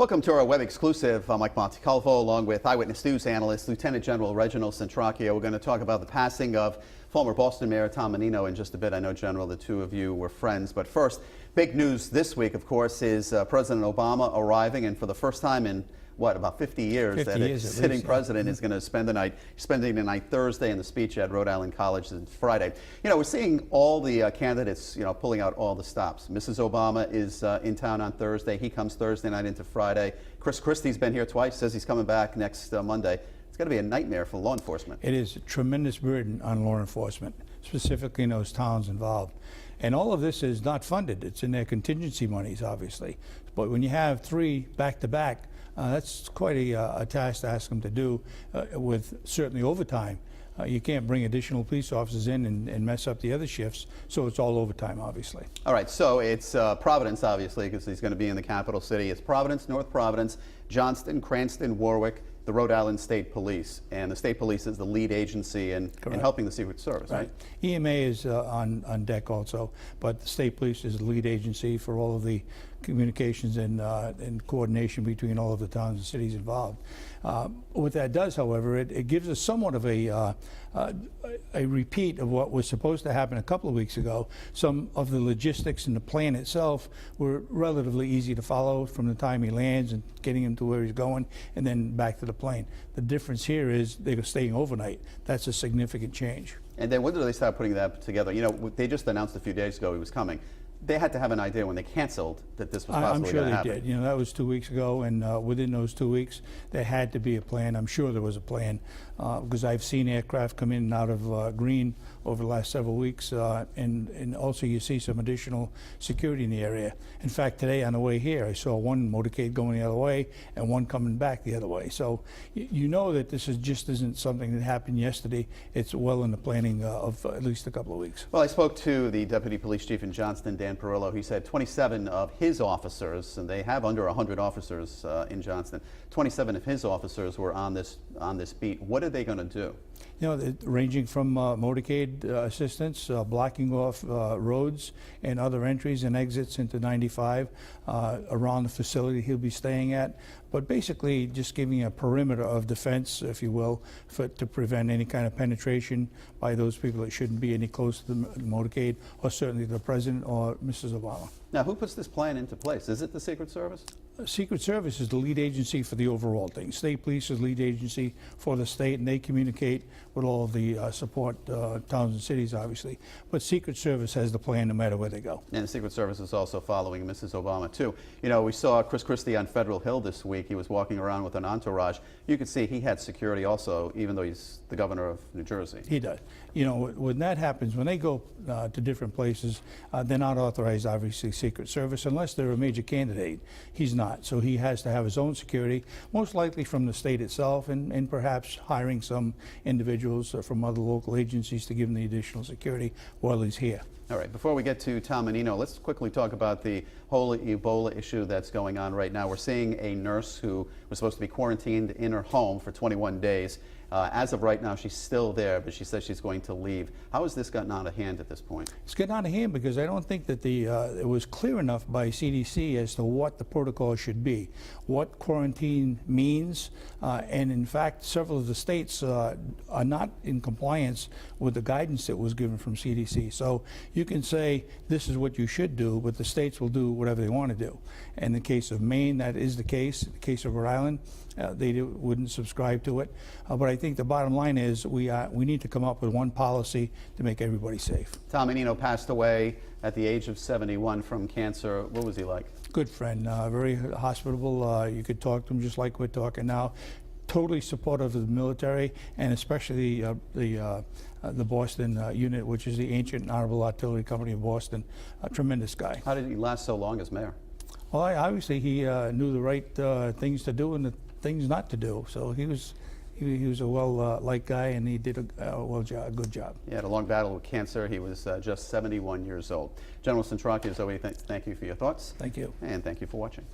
Welcome to our web exclusive. I'm Mike Montecalvo, along with Eyewitness News Analyst Lt. General Reginald Centracchio. We're going to talk about the passing of former Boston Mayor Tom Menino in just a bit. I know, General, the two of you were friends. But first, big news this week, of course, is President Obama arriving, and for the first time in about 50 years, that a sitting president is going to spend the night, spending the night Thursday, and the speech at Rhode Island College is Friday. You know, we're seeing all the candidates, pulling out all the stops. Mrs. Obama is in town on Thursday. He comes Thursday night into Friday. Chris Christie's been here twice, says he's coming back next Monday. It's going to be a nightmare for law enforcement. It is a tremendous burden on law enforcement, specifically in those towns involved. And all of this is not funded. It's in their contingency monies, obviously. But when you have three back-to-back, that's quite a task to ask them to do with certainly overtime. You can't bring additional police officers in and mess up the other shifts, so it's all overtime, obviously. All right, so it's Providence, obviously, because he's going to be in the capital city. It's Providence, North Providence, Johnston, Cranston, Warwick, the Rhode Island State Police. And the State Police is the lead agency in helping the Secret Service, right? EMA is on deck also, but the State Police is the lead agency for all of the communications and coordination between all of the towns and cities involved. What that does, however, it gives us somewhat of a repeat of what was supposed to happen a couple of weeks ago. Some of the logistics and the plan itself were relatively easy to follow from the time he lands and getting him to where he's going and then back to the plane. The difference here is they're staying overnight. That's a significant change. And then when did they start putting that together? You know, they just announced a few days ago he was coming. They had to have an idea when they canceled that this was possibly going to happen. I'm sure they did. You know, that was 2 weeks ago, and within those 2 weeks, there had to be a plan. I'm sure there was a plan because I've seen aircraft come in and out of Green over the last several weeks, and also you see some additional security in the area. In fact, today on the way here, I saw one motorcade going the other way and one coming back the other way. So you know that this just isn't something that happened yesterday. It's well in the planning of at least a couple of weeks. Well, I spoke to the Deputy Police Chief in Johnston, Dan Perillo. He said 27 of his officers, and they have under 100 officers in Johnston, 27 of his officers were on this beat. What are they going to do? You know, ranging from motorcade assistance, blocking off roads and other entries and exits into 95 around the facility he'll be staying at, but basically just giving a perimeter of defense, if you will, to prevent any kind of penetration by those people that shouldn't be any close to the motorcade, or certainly the President or Mrs. Obama. Now, who puts this plan into place? Is it the Secret Service? Secret Service is the lead agency for the overall thing. State Police is lead agency for the state, and they communicate with all of the support towns and cities, obviously. But Secret Service has the plan no matter where they go. And the Secret Service is also following Mrs. Obama, too. You know, we saw Chris Christie on Federal Hill this week. He was walking around with an entourage. You could see he had security also, even though he's the governor of New Jersey. He does. You know, when that happens, when they go to different places, they're not authorized, obviously, Secret Service, unless they're a major candidate. He's not. So he has to have his own security, most likely from the state itself, and perhaps hiring some individuals from other local agencies to give him the additional security while he's here. All right, before we get to Tom Menino, let's quickly talk about the whole Ebola issue that's going on right now. We're seeing a nurse who was supposed to be quarantined in her home for 21 days. As of right now, she's still there, but she says she's going to leave. How has this gotten out of hand at this point? It's gotten out of hand because I don't think that it was clear enough by CDC as to what the protocol should be, what quarantine means, and in fact, several of the states are not in compliance with the guidance that was given from CDC. So you can say this is what you should do, but the states will do whatever they want to do. In the case of Maine, that is the case. In the case of Rhode Island, they wouldn't subscribe to it. But I think the bottom line is we need to come up with one policy to make everybody safe. Tom Menino passed away at the age of 71 from cancer. What was he like? Good friend, very hospitable. You could talk to him just like we're talking now. Totally supportive of the military, and especially the Boston unit, which is the Ancient and Honorable Artillery Company of Boston. A tremendous guy. How did he last so long as mayor? Well, obviously he knew the right things to do and the things not to do. So he was a well-liked guy, and he did a good job. He had a long battle with cancer. He was just 71 years old. General Centrachhio, as always, thank you for your thoughts. Thank you. And thank you for watching.